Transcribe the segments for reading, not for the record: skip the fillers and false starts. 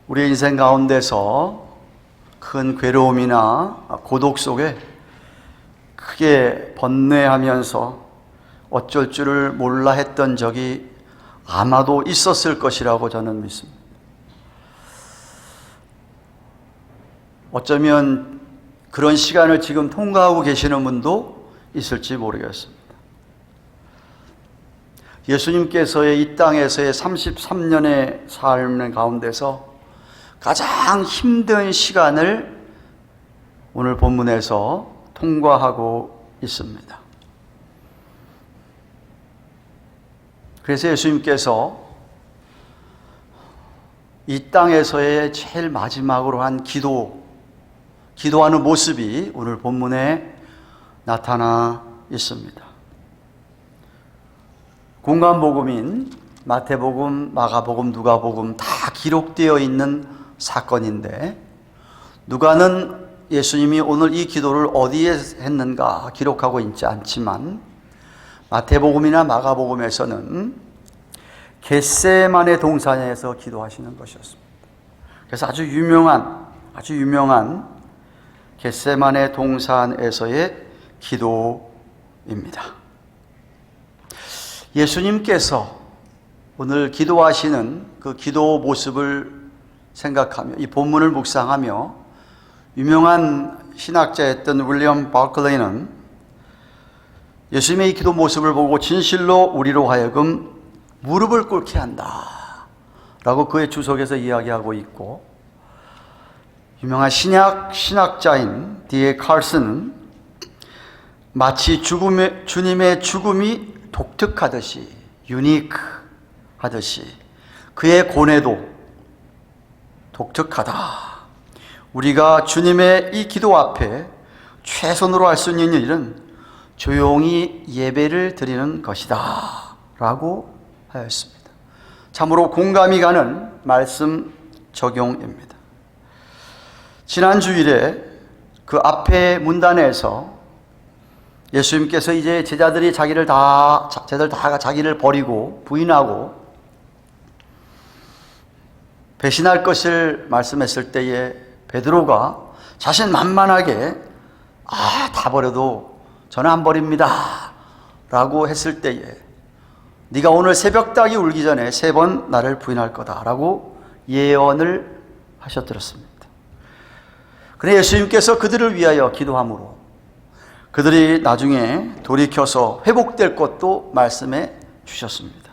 우리 인생 가운데서 큰 괴로움이나 고독 속에 크게 번뇌하면서 어쩔 줄을 몰라 했던 적이 아마도 있었을 것이라고 저는 믿습니다. 어쩌면 그런 시간을 지금 통과하고 계시는 분도 있을지 모르겠습니다. 예수님께서의 이 땅에서의 33년의 삶 가운데서 가장 힘든 시간을 오늘 본문에서 통과하고 있습니다. 그래서 예수님께서 이 땅에서의 제일 마지막으로 한 기도하는 모습이 오늘 본문에 나타나 있습니다. 공관복음인 마태복음, 마가복음, 누가복음 다 기록되어 있는 사건인데, 누가는 예수님이 오늘 이 기도를 어디에 했는가 기록하고 있지 않지만 마태복음이나 마가복음에서는 겟세마네 동산에서 기도하시는 것이었습니다. 그래서 아주 유명한 겟세마네 동산에서의 기도입니다. 예수님께서 오늘 기도하시는 그 기도 모습을 생각하며 이 본문을 묵상하며 유명한 신학자였던 윌리엄 바클레이는 예수님의 이 기도 모습을 보고 진실로 우리로 하여금 무릎을 꿇게 한다 라고 그의 주석에서 이야기하고 있고, 유명한 신학자인 D.A. 칼슨은 마치 주님의 죽음이 독특하듯이, 유니크하듯이 그의 고뇌도 독특하다. 우리가 주님의 이 기도 앞에 최선으로 할 수 있는 일은 조용히 예배를 드리는 것이다 라고 하였습니다. 참으로 공감이 가는 말씀 적용입니다. 지난 주일에 그 앞에 문단에서 예수님께서 이제 제자들이 다가 자기를 버리고 부인하고 배신할 것을 말씀했을 때에 베드로가 자신만만하게 다 버려도 저는 안 버립니다 라고 했을 때에 네가 오늘 새벽닭이 울기 전에 3번 나를 부인할 거다 라고 예언을 하셨더랬습니다. 그래 예수님께서 그들을 위하여 기도함으로 그들이 나중에 돌이켜서 회복될 것도 말씀해 주셨습니다.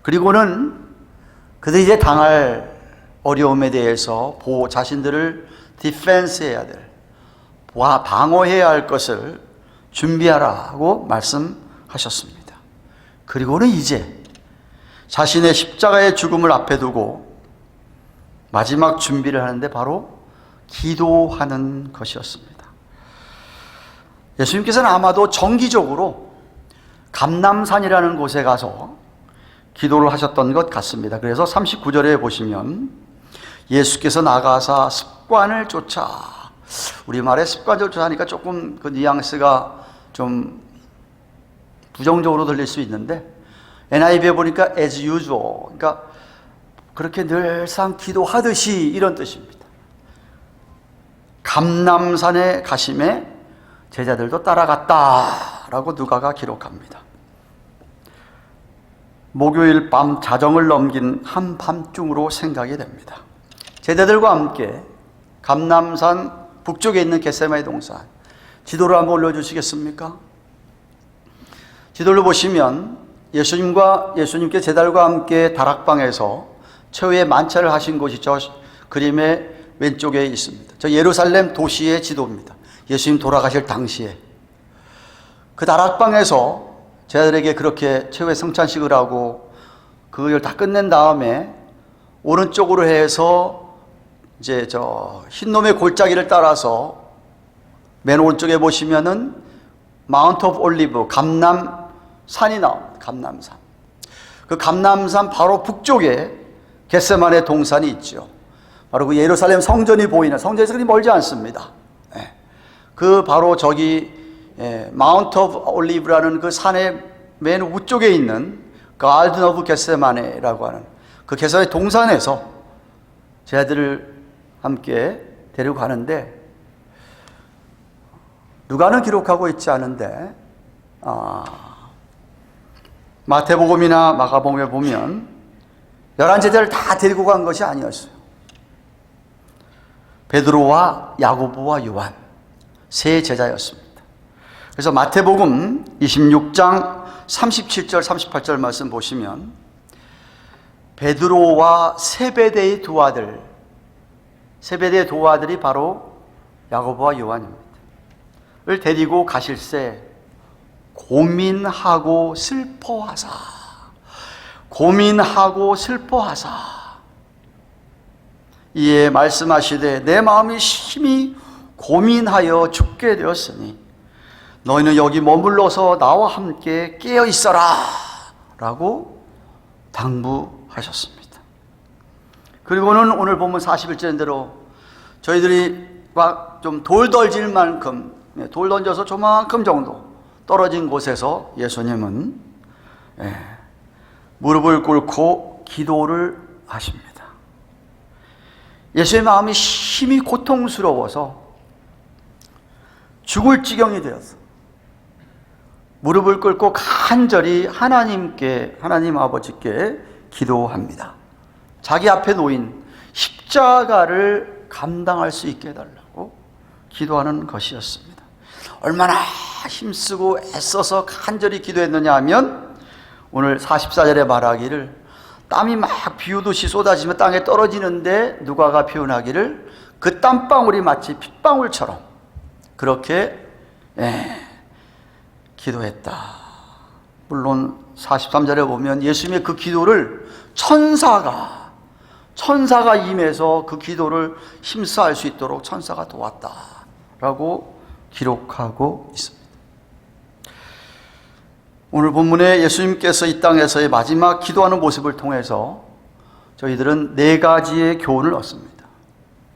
그리고는 그들이 이제 당할 어려움에 대해서 자신들을 디펜스해야 될, 방어해야 할 것을 준비하라고 말씀하셨습니다. 그리고는 이제 자신의 십자가의 죽음을 앞에 두고 마지막 준비를 하는데 바로 기도하는 것이었습니다. 예수님께서는 아마도 정기적으로 감람산이라는 곳에 가서 기도를 하셨던 것 같습니다. 그래서 39절에 보시면 예수께서 나가사 습관을 쫓아, 우리말에 습관을 쫓아하니까 조금 그 뉘앙스가 좀 부정적으로 들릴 수 있는데 NIV에 보니까 as usual, 그러니까 그렇게 늘상 기도하듯이 이런 뜻입니다. 감람산에 가심에 제자들도 따라갔다라고 누가가 기록합니다. 목요일 밤 자정을 넘긴 한밤중으로 생각이 됩니다. 제자들과 함께 감람산 북쪽에 있는 겟세마네 동산, 지도를 한번 올려주시겠습니까? 지도를 보시면 예수님께 제자들과 함께 다락방에서 최후의 만찬을 하신 곳이 저 그림의 왼쪽에 있습니다. 저 예루살렘 도시의 지도입니다. 예수님 돌아가실 당시에 그 다락방에서 제자들에게 그렇게 최후의 성찬식을 하고 그걸 다 끝낸 다음에 오른쪽으로 해서 이제 저 흰놈의 골짜기를 따라서 맨 오른쪽에 보시면은 마운트 오브 올리브, 감람산이 나옵니다. 감람산. 그 감람산 바로 북쪽에 겟세마네 동산이 있죠. 바로 그 예루살렘 성전이 보이는, 성전에서 그리 멀지 않습니다. 그 바로 저기 마운트 오브 올리브라는 그 산의 맨 우쪽에 있는 가든 오브 겟세마네라고 하는 그 겟세마네 동산에서 제 아들을 함께 데리고 가는데 누가는 기록하고 있지 않은데 마태복음이나 마가복음에 보면 11제자를 다 데리고 간 것이 아니었어요. 베드로와 야고보와 요한 세 제자였습니다. 그래서 마태복음 26장 37절 38절 말씀 보시면 베드로와 세베대의 두 아들, 세베대의 두 아들이 바로 야고보와 요한입니다. 을 데리고 가실새 고민하고 슬퍼하사 이에 말씀하시되 내 마음이 심히 고민하여 죽게 되었으니 너희는 여기 머물러서 나와 함께 깨어 있어라 라고 당부하셨습니다. 그리고는 오늘 보면 41절대로 저희들이 좀 돌 던질 만큼, 돌 던져서 조만큼 정도 떨어진 곳에서 예수님은 무릎을 꿇고 기도를 하십니다. 예수의 마음이 심히 고통스러워서 죽을 지경이 되어서 무릎을 꿇고 간절히 하나님 아버지께 기도합니다. 자기 앞에 놓인 십자가를 감당할 수 있게 해달라고 기도하는 것이었습니다. 얼마나 힘쓰고 애써서 간절히 기도했느냐 하면 오늘 44절에 말하기를 땀이 막 비오듯이 쏟아지면 땅에 떨어지는데 누가가 표현하기를 그 땀방울이 마치 핏방울처럼 그렇게 기도했다. 물론 43절에 보면 예수님의 그 기도를 천사가 임해서 그 기도를 힘써할 수 있도록 천사가 도왔다라고 기록하고 있습니다. 오늘 본문에 예수님께서 이 땅에서의 마지막 기도하는 모습을 통해서 저희들은 4가지의 교훈을 얻습니다.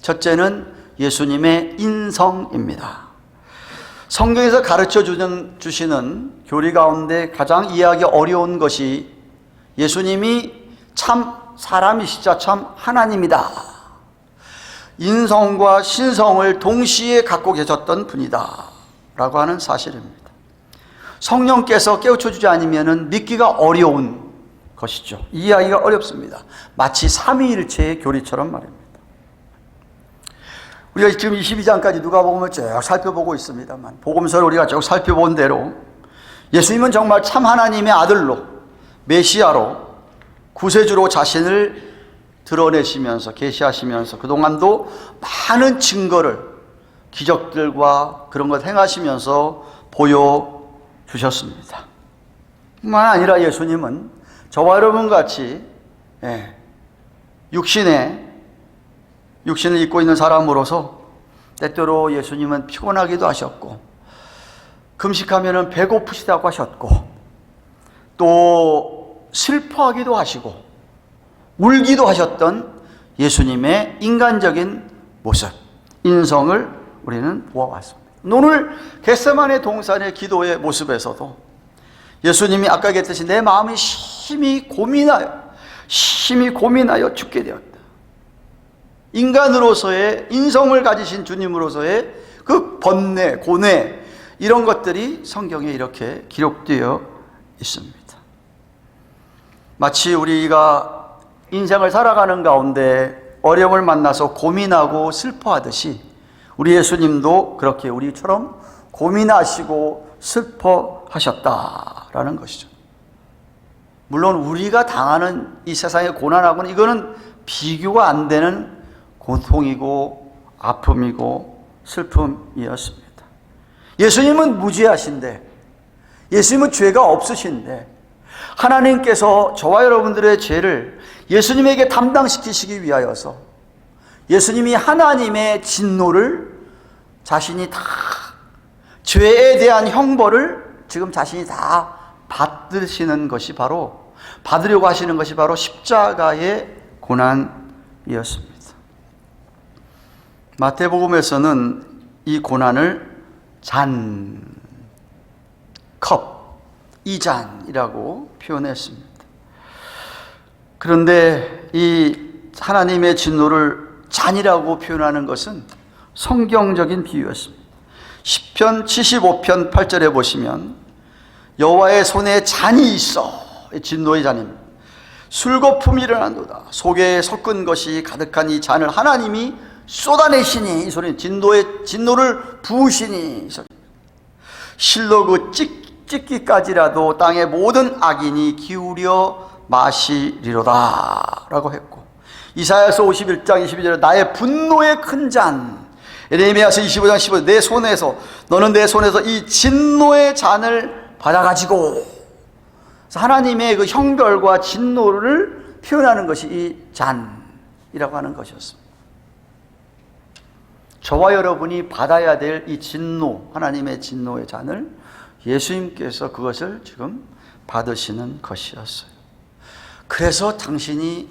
첫째는 예수님의 인성입니다. 성경에서 가르쳐 주시는 교리 가운데 가장 이해하기 어려운 것이 예수님이 참 사람이시자 참 하나님이다. 인성과 신성을 동시에 갖고 계셨던 분이다 라고 하는 사실입니다. 성령께서 깨우쳐 주지 않으면 믿기가 어려운 것이죠. 이해하기가 어렵습니다. 마치 삼위일체의 교리처럼 말입니다. 우리가 지금 22장까지 누가복음을 쭉 살펴보고 있습니다만 복음서를 우리가 쭉 살펴본 대로 예수님은 정말 참 하나님의 아들로 메시아로 구세주로 자신을 드러내시면서 계시하시면서 그동안도 많은 증거를 기적들과 그런 것 행하시면서 보여주셨습니다. 뿐만 아니라 예수님은 저와 여러분 같이 육신을 입고 있는 사람으로서 때때로 예수님은 피곤하기도 하셨고 금식하면 배고프시다고 하셨고 또 슬퍼하기도 하시고 울기도 하셨던 예수님의 인간적인 모습, 인성을 우리는 보아왔습니다. 오늘 겟세마네 동산의 기도의 모습에서도 예수님이 아까 얘기했듯이 내 마음이 심히 고민하여 죽게 되었다. 인간으로서의 인성을 가지신 주님으로서의 그 번뇌, 고뇌 이런 것들이 성경에 이렇게 기록되어 있습니다. 마치 우리가 인생을 살아가는 가운데 어려움을 만나서 고민하고 슬퍼하듯이 우리 예수님도 그렇게 우리처럼 고민하시고 슬퍼하셨다라는 것이죠. 물론 우리가 당하는 이 세상의 고난하고는 이거는 비교가 안 되는 고통이고 아픔이고 슬픔이었습니다. 예수님은 무죄하신데, 예수님은 죄가 없으신데 하나님께서 저와 여러분들의 죄를 예수님에게 담당시키시기 위하여서 예수님이 하나님의 진노를 자신이 다, 죄에 대한 형벌을 지금 자신이 다 받으시는 것이 바로, 받으려고 하시는 것이 바로 십자가의 고난이었습니다. 마태복음에서는 이 고난을 이잔이라고 표현했습니다. 그런데 이 하나님의 진노를 잔이라고 표현하는 것은 성경적인 비유였습니다. 시편 75편 8절에 보시면 여호와의 손에 잔이 있어, 진노의 잔입니다. 술거품이 일어난도다. 속에 섞은 것이 가득한 이 잔을 하나님이 쏟아내시니, 이 소리는 진노를 부으시니, 이 소리입니다. 실로 그 찍기까지라도 땅의 모든 악인이 기울여 마시리로다 라고 했고, 이사야서 51장 22절에 나의 분노의 큰 잔, 에레미야서 25장 15절 내 손에서, 너는 내 손에서 이 진노의 잔을 받아가지고, 하나님의 그 형벌과 진노를 표현하는 것이 이 잔이라고 하는 것이었습니다. 저와 여러분이 받아야 될 이 진노, 하나님의 진노의 잔을 예수님께서 그것을 지금 받으시는 것이었어요. 그래서 당신이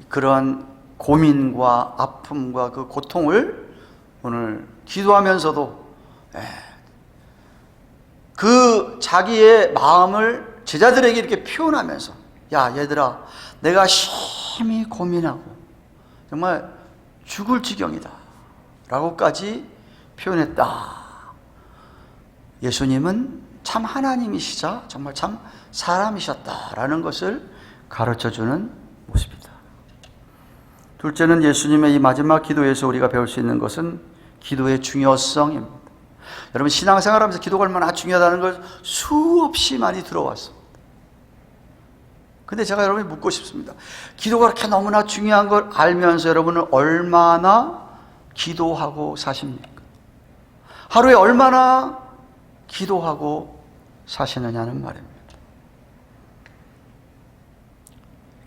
그러한 고민과 아픔과 그 고통을 오늘 기도하면서도 그 자기의 마음을 제자들에게 이렇게 표현하면서, 야 얘들아, 내가 심히 고민하고 정말 죽을 지경이다 라고까지 표현했다. 예수님은 참 하나님이시자 정말 참 사람이셨다라는 것을 가르쳐주는 모습이다. 둘째는 예수님의 이 마지막 기도에서 우리가 배울 수 있는 것은 기도의 중요성입니다. 여러분, 신앙생활하면서 기도가 얼마나 중요하다는 걸 수없이 많이 들어왔습니다. 근데 제가 여러분이 묻고 싶습니다. 기도가 그렇게 너무나 중요한 걸 알면서 여러분은 얼마나 기도하고 사십니까? 하루에 얼마나 기도하고 사시느냐는 말입니다.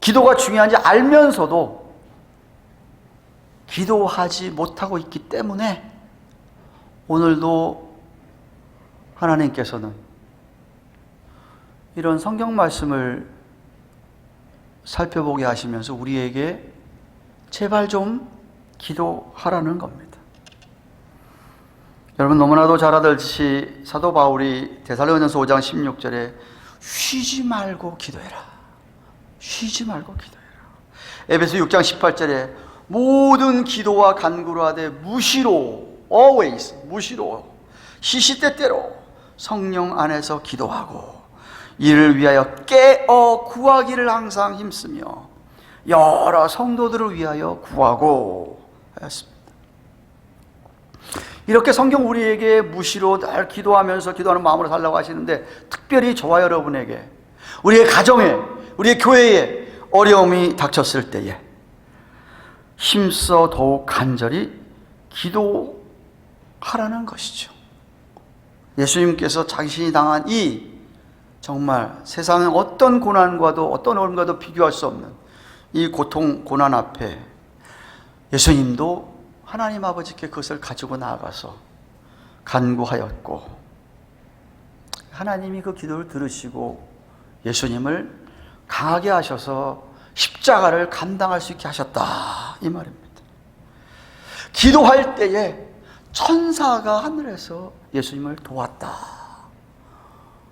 기도가 중요한지 알면서도 기도하지 못하고 있기 때문에 오늘도 하나님께서는 이런 성경 말씀을 살펴보게 하시면서 우리에게 제발 좀 기도하라는 겁니다. 여러분, 너무나도 잘 알듯이 사도 바울이 데살로니가서 5장 16절에 쉬지 말고 기도해라, 쉬지 말고 기도해라. 에베소 6장 18절에 모든 기도와 간구로 하되 무시로, always, 무시로, 시시때때로 성령 안에서 기도하고 이를 위하여 깨어 구하기를 항상 힘쓰며 여러 성도들을 위하여 구하고 하였습니다. 이렇게 성경 우리에게 무시로 늘 기도하면서 기도하는 마음으로 살라고 하시는데, 특별히 저와 여러분에게, 우리의 가정에, 우리의 교회에 어려움이 닥쳤을 때에 힘써 더욱 간절히 기도하라는 것이죠. 예수님께서 자신이 당한 이 정말 세상의 어떤 고난과도 어떤 어려움과도 비교할 수 없는 이 고통, 고난 앞에 예수님도 하나님 아버지께 그것을 가지고 나아가서 간구하였고, 하나님이 그 기도를 들으시고 예수님을 강하게 하셔서 십자가를 감당할 수 있게 하셨다, 이 말입니다. 기도할 때에 천사가 하늘에서 예수님을 도왔다.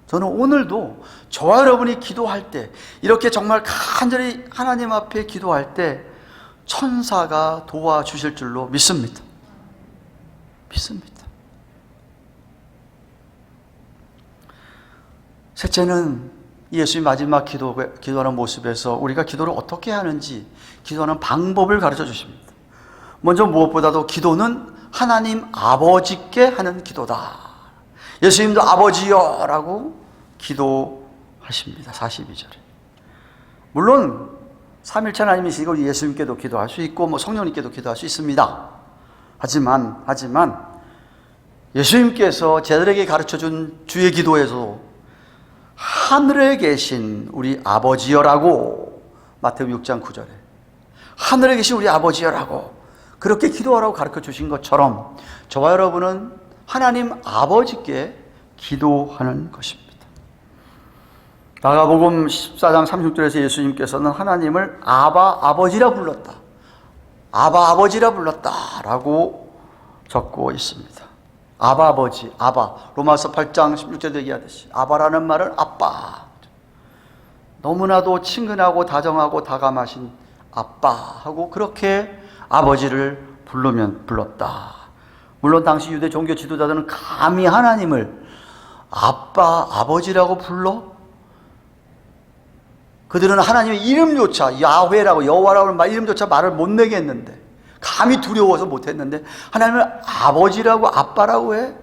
저는 오늘도 저와 여러분이 기도할 때, 이렇게 정말 간절히 하나님 앞에 기도할 때 천사가 도와주실 줄로 믿습니다. 믿습니다. 셋째는 예수님 마지막 기도하는 모습에서 우리가 기도를 어떻게 하는지, 기도하는 방법을 가르쳐 주십니다. 먼저 무엇보다도 기도는 하나님 아버지께 하는 기도다. 예수님도 아버지여 라고 기도하십니다. 42절에. 물론 삼일체 하나님이시고 예수님께도 기도할 수 있고 성령님께도 기도할 수 있습니다. 하지만 예수님께서 제자들에게 가르쳐준 주의 기도에서 하늘에 계신 우리 아버지여라고, 마태복음 6장 9절에 하늘에 계신 우리 아버지여라고 그렇게 기도하라고 가르쳐 주신 것처럼 저와 여러분은 하나님 아버지께 기도하는 것입니다. 마가복음 14장 36절에서 예수님께서는 하나님을 아바 아버지라 불렀다, 아바 아버지라 불렀다 라고 적고 있습니다. 아바 아버지, 아바, 로마서 8장 16절에 얘기하듯이 아바라는 말은 아빠, 너무나도 친근하고 다정하고 다감하신 아빠 하고 그렇게 아버지를 불렀다. 물론 당시 유대 종교 지도자들은 감히 하나님을 아빠, 아버지라고 불러? 그들은 하나님의 이름조차 야훼라고 여호와라고 이름조차 말을 못 내게 했는데, 감히 두려워서 못했는데 하나님을 아버지라고 아빠라고 해?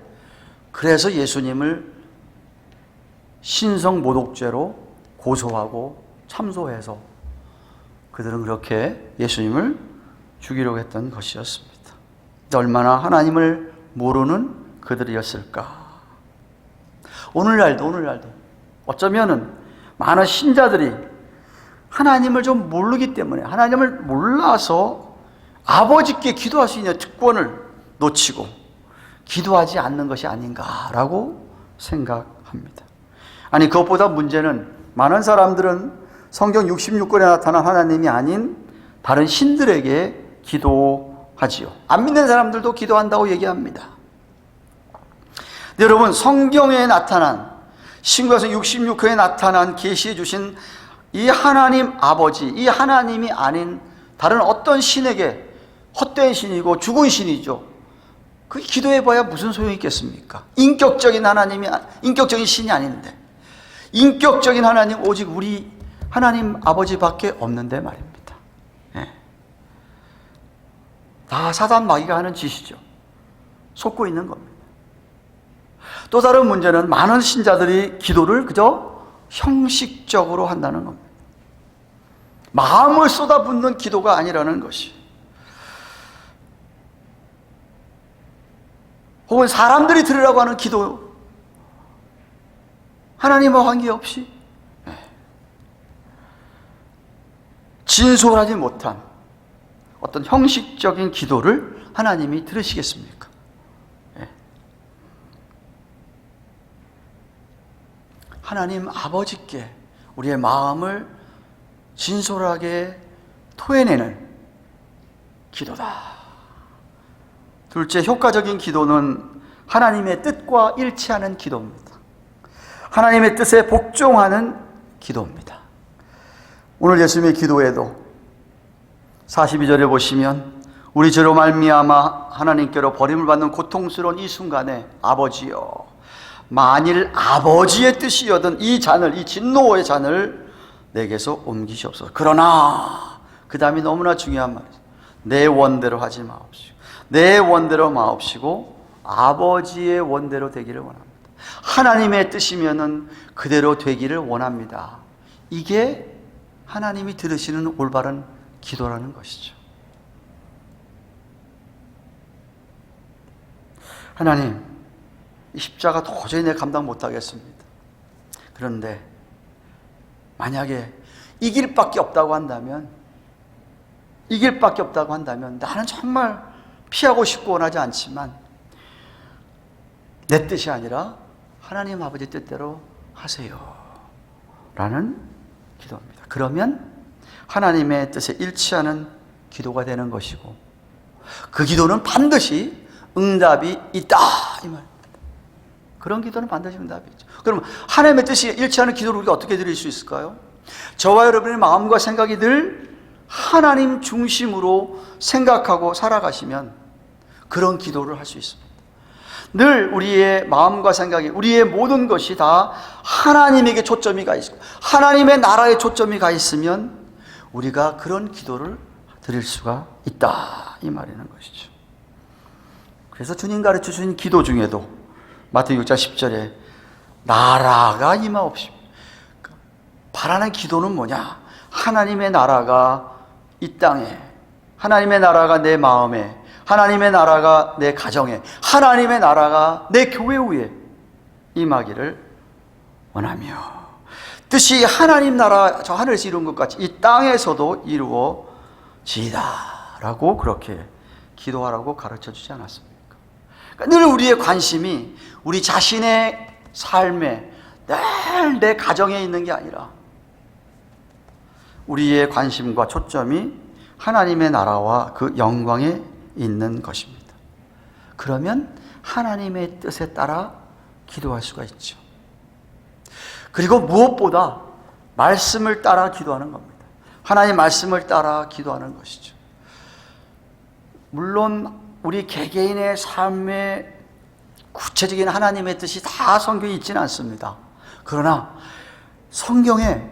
그래서 예수님을 신성모독죄로 고소하고 참소해서 그들은 그렇게 예수님을 죽이려고 했던 것이었습니다. 얼마나 하나님을 모르는 그들이었을까. 오늘날도 어쩌면은 많은 신자들이 하나님을 좀 모르기 때문에, 하나님을 몰라서 아버지께 기도할 수 있는 특권을 놓치고 기도하지 않는 것이 아닌가라고 생각합니다. 아니, 그것보다 문제는 많은 사람들은 성경 66권에 나타난 하나님이 아닌 다른 신들에게 기도하지요. 안 믿는 사람들도 기도한다고 얘기합니다. 여러분, 성경에 나타난, 신구약서 66권에 나타난 계시해 주신 이 하나님 아버지, 이 하나님이 아닌 다른 어떤 신에게, 헛된 신이고 죽은 신이죠, 그 기도해봐야 무슨 소용이 있겠습니까? 인격적인 하나님이, 인격적인 신이 아닌데, 인격적인 하나님 오직 우리 하나님 아버지밖에 없는데 말입니다. 예. 다 사단 마귀가 하는 짓이죠. 속고 있는 겁니다. 또 다른 문제는 많은 신자들이 기도를 그저 형식적으로 한다는 겁니다. 마음을 쏟아붓는 기도가 아니라는 것이, 혹은 사람들이 들으라고 하는 기도, 하나님과 관계없이 진솔하지 못한 어떤 형식적인 기도를 하나님이 들으시겠습니까? 하나님 아버지께 우리의 마음을 진솔하게 토해내는 기도다. 둘째, 효과적인 기도는 하나님의 뜻과 일치하는 기도입니다. 하나님의 뜻에 복종하는 기도입니다. 오늘 예수님의 기도에도 42절에 보시면, 우리 죄로 말미암아 하나님께로 버림을 받는 고통스러운 이 순간에 아버지여, 만일 아버지의 뜻이여든 이 잔을, 이 진노의 잔을 내게서 옮기시옵소서. 그러나 그 다음이 너무나 중요한 말이죠. 내 원대로 하지 마옵시고, 내 원대로 마옵시고 아버지의 원대로 되기를 원합니다. 하나님의 뜻이면은 그대로 되기를 원합니다. 이게 하나님이 들으시는 올바른 기도라는 것이죠. 하나님, 이 십자가 도저히 내가 감당 못하겠습니다. 그런데 만약에 이 길밖에 없다고 한다면, 나는 정말 피하고 싶고 원하지 않지만 내 뜻이 아니라 하나님 아버지 뜻대로 하세요 라는 기도입니다. 그러면 하나님의 뜻에 일치하는 기도가 되는 것이고, 그 기도는 반드시 응답이 있다 이 말입니다. 그런 기도는 반드시 응답이 있죠. 그럼 하나님의 뜻이 일치하는 기도를 우리가 어떻게 드릴 수 있을까요? 저와 여러분의 마음과 생각이 늘 하나님 중심으로 생각하고 살아가시면 그런 기도를 할 수 있습니다. 늘 우리의 마음과 생각이, 우리의 모든 것이 다 하나님에게 초점이 가 있고 하나님의 나라에 초점이 가 있으면 우리가 그런 기도를 드릴 수가 있다 이 말이는 것이죠. 그래서 주님 가르쳐 주신 기도 중에도 마태복음 6장 10절에 나라가 임하옵시고, 바라는 기도는 뭐냐? 하나님의 나라가 이 땅에, 하나님의 나라가 내 마음에, 하나님의 나라가 내 가정에, 하나님의 나라가 내 교회 위에 임하기를 원하며, 뜻이 하나님 나라 저 하늘에서 이룬 것 같이 이 땅에서도 이루어지이다 라고 그렇게 기도하라고 가르쳐 주지 않았습니까? 그러니까 늘 우리의 관심이 우리 자신의 삶에, 늘 내 가정에 있는 게 아니라 우리의 관심과 초점이 하나님의 나라와 그 영광에 있는 것입니다. 그러면 하나님의 뜻에 따라 기도할 수가 있죠. 그리고 무엇보다 말씀을 따라 기도하는 겁니다. 하나님 말씀을 따라 기도하는 것이죠. 물론 우리 개개인의 삶에 구체적인 하나님의 뜻이 다 성경에 있지는 않습니다. 그러나 성경에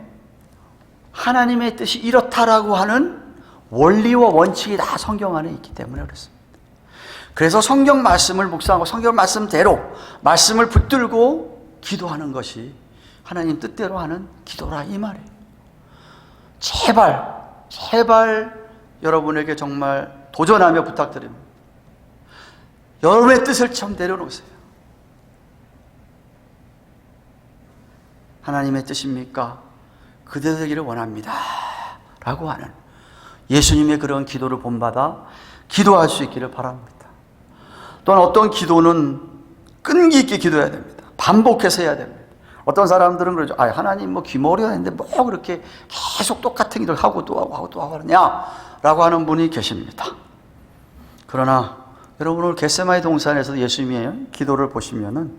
하나님의 뜻이 이렇다라고 하는 원리와 원칙이 다 성경 안에 있기 때문에 그렇습니다. 그래서 성경 말씀을 묵상하고 성경 말씀대로 말씀을 붙들고 기도하는 것이 하나님 뜻대로 하는 기도라 이 말이에요. 제발 여러분에게 정말 도전하며 부탁드립니다. 여러분의 뜻을 좀 내려놓으세요. 하나님의 뜻입니까? 그대로 되기를 원합니다 라고 하는 예수님의 그런 기도를 본받아 기도할 수 있기를 바랍니다. 또한 어떤 기도는 끈기 있게 기도해야 됩니다. 반복해서 해야 됩니다. 어떤 사람들은 그러죠. 하나님 귀머리가 있는데 그렇게 계속 똑같은 기도를 하고 또 하고 하느냐 라고 하는 분이 계십니다. 그러나 여러분 오늘 겟세마네 동산에서 예수님의 기도를 보시면은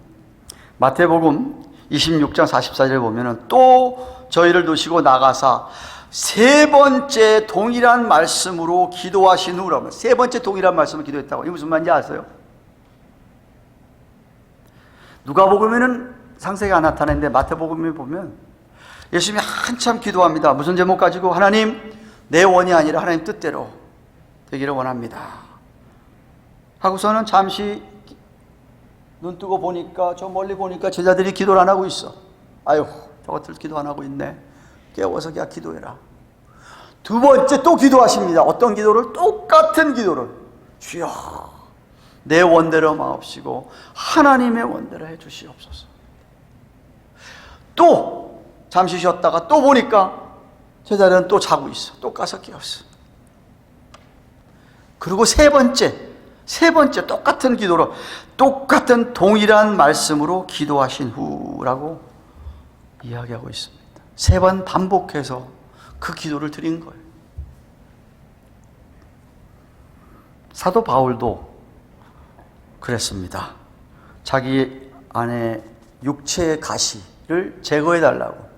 마태복음 26장 44절에 보면은 또 저희를 두시고 나가사 세 번째 동일한 말씀으로 기도하신 후라면 세 번째 동일한 말씀을 기도했다고. 이게 무슨 말인지 아세요? 누가복음에는 상세히 안 나타나는데 마태복음에 보면 예수님이 한참 기도합니다. 무슨 제목 가지고? 하나님 내 원이 아니라 하나님 뜻대로 되기를 원합니다 하고서는 잠시 눈 뜨고 보니까 저 멀리 보니까 제자들이 기도를 안 하고 있어. 아유 저것들 기도 안 하고 있네. 깨워서 그냥 기도해라. 두 번째 또 기도하십니다. 어떤 기도를? 똑같은 기도를. 주여 내 원대로 마옵시고 하나님의 원대로 해주시옵소서. 또 잠시 쉬었다가 또 보니까 제자들은 또 자고 있어. 또 가서 깨웠어. 그리고 세 번째 똑같은 기도로 똑같은 동일한 말씀으로 기도하신 후라고 이야기하고 있습니다. 세 번 반복해서 그 기도를 드린 거예요. 사도 바울도 그랬습니다. 자기 안에 육체의 가시를 제거해 달라고.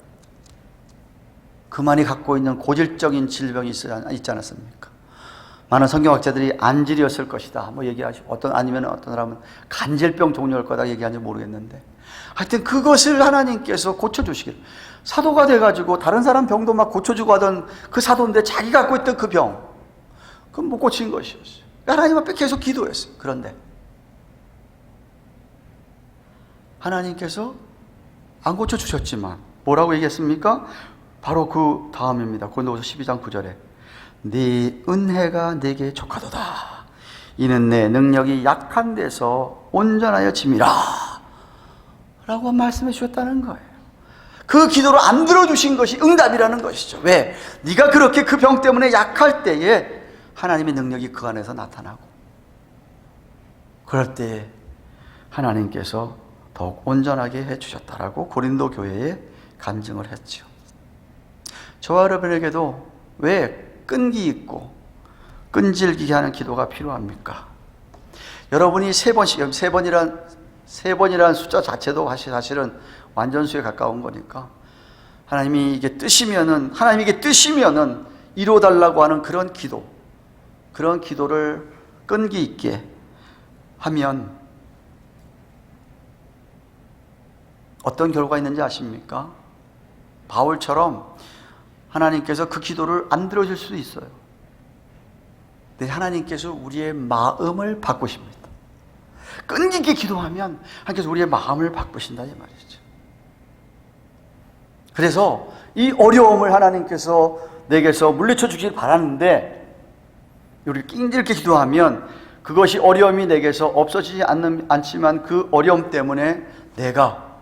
그만이 갖고 있는 고질적인 질병이 있지 않았습니까? 많은 성경학자들이 안질이었을 것이다 얘기하시고 아니면 어떤 사람은 간질병 종류일 거다 얘기하는지 모르겠는데 하여튼 그것을 하나님께서 고쳐주시기를. 사도가 돼가지고 다른 사람 병도 막 고쳐주고 하던 그 사도인데 자기가 갖고 있던 그 병 그건 못 고친 것이었어요. 하나님 앞에 계속 기도했어요. 그런데 하나님께서 안 고쳐주셨지만 뭐라고 얘기했습니까? 바로 그 다음입니다. 고린도후서 12장 9절에 네 은혜가 내게 족하도다. 이는 내 능력이 약한 데서 온전하여 짐이라 라고 말씀해 주셨다는 거예요. 그 기도를 안 들어주신 것이 응답이라는 것이죠. 왜? 네가 그렇게 그 병 때문에 약할 때에 하나님의 능력이 그 안에서 나타나고 그럴 때에 하나님께서 더욱 온전하게 해주셨다라고 고린도 교회에 간증을 했죠. 저와 여러분에게도 왜 끈기 있고 끈질기게 하는 기도가 필요합니까? 여러분이 세 번이란 숫자 자체도 사실은 완전수에 가까운 거니까 하나님이 이게 뜻이면은 이루어달라고 하는 그런 기도를 끈기 있게 하면 어떤 결과가 있는지 아십니까? 바울처럼 하나님께서 그 기도를 안 들어줄 수도 있어요. 근데 하나님께서 우리의 마음을 바꾸십니다. 끈기 있게 기도하면 하나님께서 우리의 마음을 바꾸신다 이 말이죠. 그래서 이 어려움을 하나님께서 내게서 물리쳐 주길 바라는데 우리 끈기 있게 기도하면 그것이 어려움이 내게서 없어지지 않지만 그 어려움 때문에 내가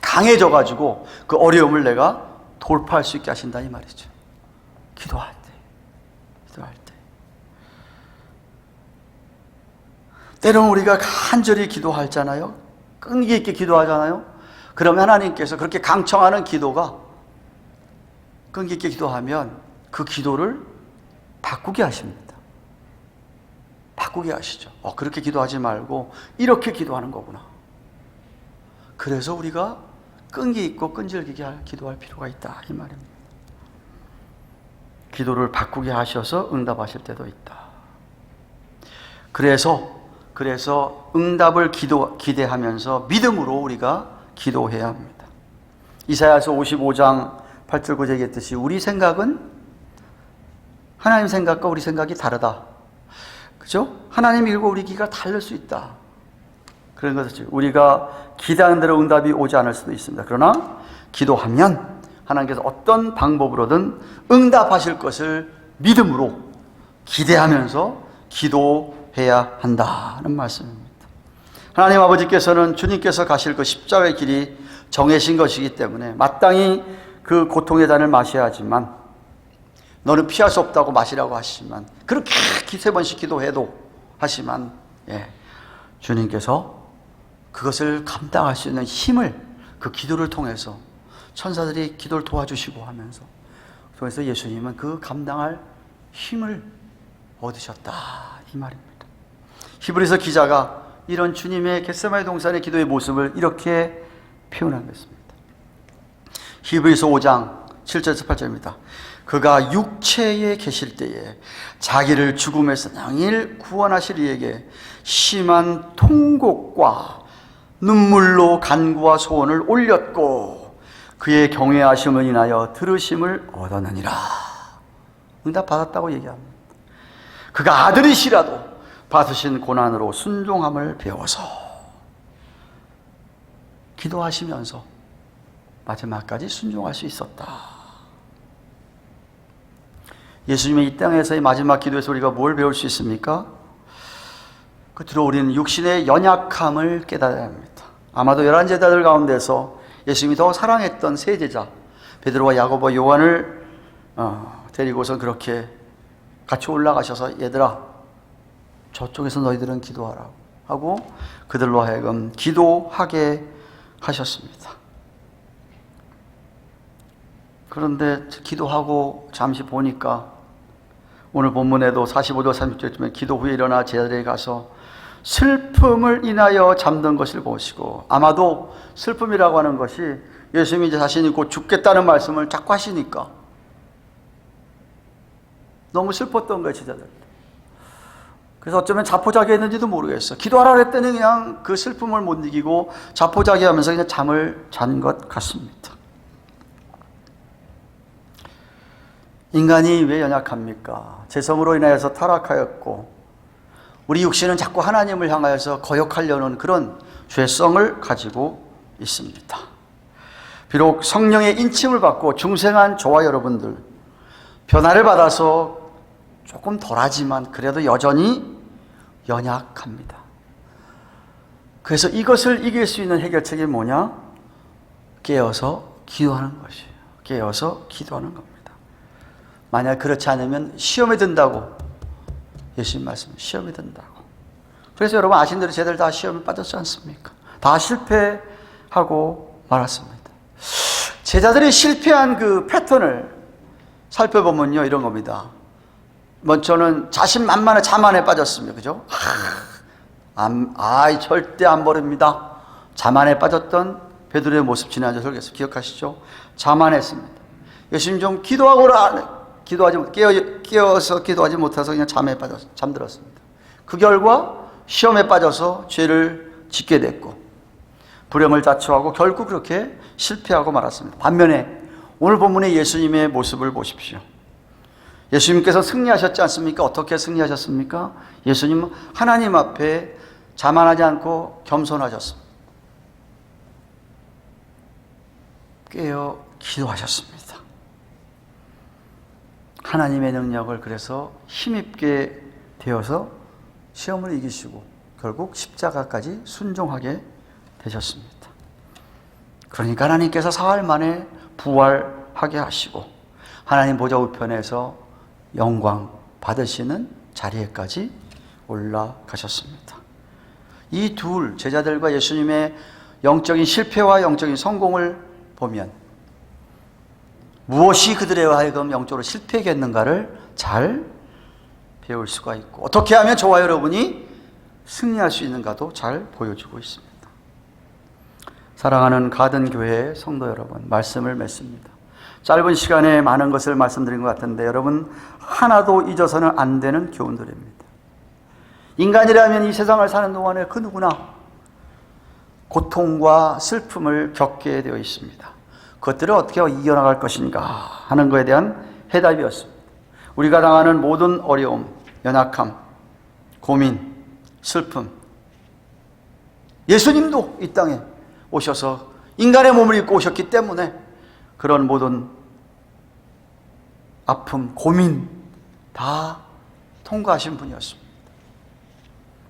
강해져가지고 그 어려움을 내가 돌파할 수 있게 하신다 이 말이죠. 기도할 때 때로는 우리가 간절히 기도하잖아요. 끈기 있게 기도하잖아요. 그러면 하나님께서 그렇게 강청하는 기도가 끈기 있게 기도하면 그 기도를 바꾸게 하십니다. 바꾸게 하시죠. 그렇게 기도하지 말고 이렇게 기도하는 거구나. 그래서 우리가 끈기 있고 끈질기게 기도할 필요가 있다 이 말입니다. 기도를 바꾸게 하셔서 응답하실 때도 있다. 그래서 응답을 기대하면서 믿음으로 우리가 기도해야 합니다. 이사야서 55장 8절 9절에 얘기했듯이 우리 생각은 하나님 생각과 우리 생각이 다르다. 그죠? 하나님 일과 우리 기가 다를 수 있다. 그런 것이죠. 우리가 기대하는 대로 응답이 오지 않을 수도 있습니다. 그러나 기도하면 하나님께서 어떤 방법으로든 응답하실 것을 믿음으로 기대하면서 기도해야 한다는 말씀입니다. 하나님 아버지께서는 주님께서 가실 그 십자가의 길이 정해진 것이기 때문에 마땅히 그 고통의 잔을 마셔야 하지만, 너는 피할 수 없다고 마시라고 하시지만, 그렇게 세 번씩 기도해도 하지만, 주님께서 그것을 감당할 수 있는 힘을 그 기도를 통해서 천사들이 기도를 도와주시고 하면서, 그래서 예수님은 그 감당할 힘을 얻으셨다, 이 말입니다. 히브리서 기자가 이런 주님의 겟세마네 동산의 기도의 모습을 이렇게 표현한 것입니다. 히브리서 5장 7절에서 8절입니다. 그가 육체에 계실 때에 자기를 죽음에서 영일 구원하실 이에게 심한 통곡과 눈물로 간구와 소원을 올렸고 그의 경외하심을 인하여 들으심을 얻었느니라. 응답 받았다고 얘기합니다. 그가 아들이시라도 받으신 고난으로 순종함을 배워서 기도하시면서 마지막까지 순종할 수 있었다. 예수님의 이 땅에서의 마지막 기도에서 우리가 뭘 배울 수 있습니까? 끝으로 우리는 육신의 연약함을 깨달아야 합니다. 아마도 11제자들 가운데서 예수님이 더 사랑했던 세 제자 베드로와 야고보 요한을 데리고서 그렇게 같이 올라가셔서 얘들아 저쪽에서 너희들은 기도하라 하고 그들로 하여금 기도하게 하셨습니다. 그런데 기도하고 잠시 보니까 오늘 본문에도 45절 36절쯤에 기도 후에 일어나 제자들에게 가서 슬픔을 인하여 잠든 것을 보시고, 아마도 슬픔이라고 하는 것이 예수님이 이제 자신이 곧 죽겠다는 말씀을 자꾸 하시니까 너무 슬펐던 거예요, 제자들. 그래서 어쩌면 자포자기했는지도 모르겠어. 기도하라 그랬더니 그냥 그 슬픔을 못 이기고 자포자기하면서 그냥 잠을 잔 것 같습니다. 인간이 왜 연약합니까? 죄성으로 인하여서 타락하였고 우리 육신은 자꾸 하나님을 향하여서 거역하려는 그런 죄성을 가지고 있습니다. 비록 성령의 인침을 받고 중생한 저와 여러분들 변화를 받아서 조금 덜하지만 그래도 여전히 연약합니다. 그래서 이것을 이길 수 있는 해결책이 뭐냐? 깨어서 기도하는 것이에요. 깨어서 기도하는 겁니다. 만약 그렇지 않으면 시험에 든다고, 예수님 말씀, 시험에 든다고. 그래서 여러분 아신 대로 제자들 다 시험에 빠졌지 않습니까? 다 실패하고 말았습니다. 제자들이 실패한 그 패턴을 살펴보면요, 이런 겁니다. 먼저는 자신만만한 자만에 빠졌습니다. 그죠? 절대 안 버립니다. 자만에 빠졌던 베드로의 모습 지난주 설교에서 기억하시죠? 자만했습니다. 예수님 좀 기도하고라. 깨어서 기도하지 못해서 그냥 잠들었습니다. 그 결과 시험에 빠져서 죄를 짓게 됐고 불행을 자초하고 결국 그렇게 실패하고 말았습니다. 반면에 오늘 본문의 예수님의 모습을 보십시오. 예수님께서 승리하셨지 않습니까? 어떻게 승리하셨습니까? 예수님은 하나님 앞에 자만하지 않고 겸손하셨습니다. 깨어 기도하셨습니다. 하나님의 능력을 그래서 힘있게 되어서 시험을 이기시고 결국 십자가까지 순종하게 되셨습니다. 그러니까 하나님께서 사흘 만에 부활하게 하시고 하나님 보좌 우편에서 영광 받으시는 자리에까지 올라가셨습니다. 이 둘 제자들과 예수님의 영적인 실패와 영적인 성공을 보면 무엇이 그들에 하여금 영적으로 실패하게 했는가를 잘 배울 수가 있고 어떻게 하면 저와 여러분이 승리할 수 있는가도 잘 보여주고 있습니다. 사랑하는 가든교회 성도 여러분, 말씀을 맺습니다. 짧은 시간에 많은 것을 말씀드린 것 같은데 여러분, 하나도 잊어서는 안 되는 교훈들입니다. 인간이라면 이 세상을 사는 동안에 그 누구나 고통과 슬픔을 겪게 되어 있습니다. 그것들을 어떻게 이겨나갈 것인가 하는 것에 대한 해답이었습니다. 우리가 당하는 모든 어려움, 연약함, 고민, 슬픔, 예수님도 이 땅에 오셔서 인간의 몸을 입고 오셨기 때문에 그런 모든 아픔, 고민 다 통과하신 분이었습니다.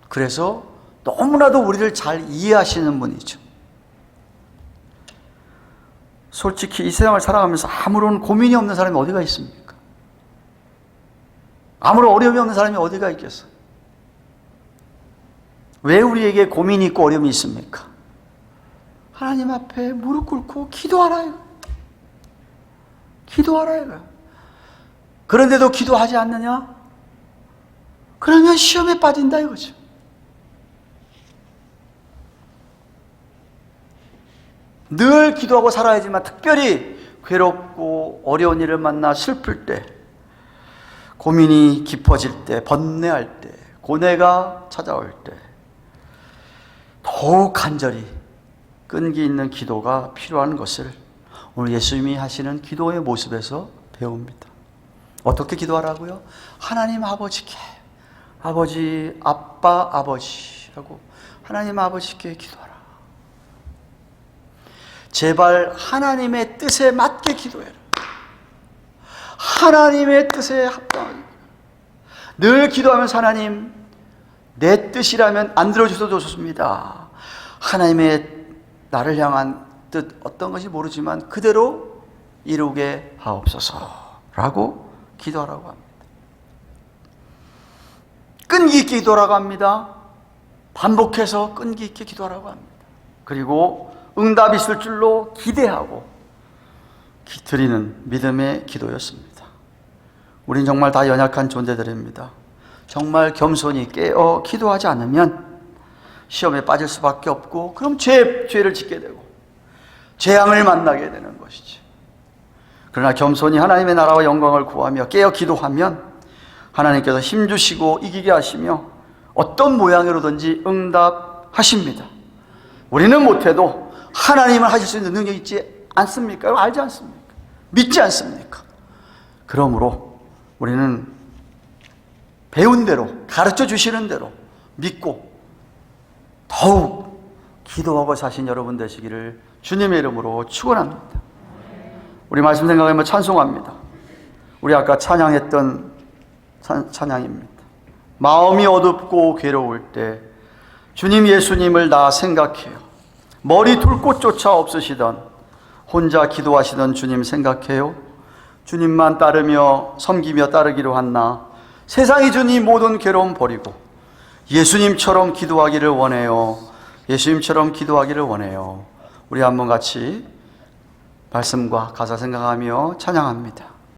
그래서 너무나도 우리를 잘 이해하시는 분이죠. 솔직히 이 세상을 살아가면서 아무런 고민이 없는 사람이 어디가 있습니까? 아무런 어려움이 없는 사람이 어디가 있겠어요? 왜 우리에게 고민이 있고 어려움이 있습니까? 하나님 앞에 무릎 꿇고 기도하라. 기도하라. 그런데도 기도하지 않느냐? 그러면 시험에 빠진다 이거죠. 늘 기도하고 살아야지만 특별히 괴롭고 어려운 일을 만나 슬플 때, 고민이 깊어질 때, 번뇌할 때, 고뇌가 찾아올 때 더욱 간절히 끈기 있는 기도가 필요한 것을 오늘 예수님이 하시는 기도의 모습에서 배웁니다. 어떻게 기도하라고요? 하나님 아버지께, 아버지, 아빠, 아버지라고 하나님 아버지께 기도하라. 제발 하나님의 뜻에 맞게 기도해라. 하나님의 뜻에 합당하게. 늘 기도하면서 하나님, 내 뜻이라면 안 들어주셔도 좋습니다. 하나님의 나를 향한 뜻, 어떤 것이 모르지만 그대로 이루게 하옵소서라고 기도하라고 합니다. 끈기 있게 기도하라고 합니다. 반복해서 끈기 있게 기도하라고 합니다. 그리고 응답이 있을 줄로 기대하고 드리는 믿음의 기도였습니다. 우린 정말 다 연약한 존재들입니다. 정말 겸손히 깨어 기도하지 않으면 시험에 빠질 수밖에 없고, 그럼 죄를 짓게 되고 재앙을 만나게 되는 것이지. 그러나 겸손히 하나님의 나라와 영광을 구하며 깨어 기도하면 하나님께서 힘주시고 이기게 하시며 어떤 모양으로든지 응답하십니다. 우리는 못해도 하나님은 하실 수 있는 능력이 있지 않습니까? 알지 않습니까? 믿지 않습니까? 그러므로 우리는 배운 대로, 가르쳐 주시는 대로 믿고 더욱 기도하고 사신 여러분 되시기를 주님의 이름으로 축원합니다. 우리 말씀 생각하면 찬송합니다. 우리 아까 찬양했던 찬양입니다. 마음이 어둡고 괴로울 때 주님 예수님을 나 생각해요. 머리 둘 곳조차 없으시던 혼자 기도하시던 주님 생각해요. 주님만 따르며 섬기며 따르기로 한 나 세상이 주니 모든 괴로움 버리고 예수님처럼 기도하기를 원해요. 예수님처럼 기도하기를 원해요. 우리 한번 같이 말씀과 가사 생각하며 찬양합니다.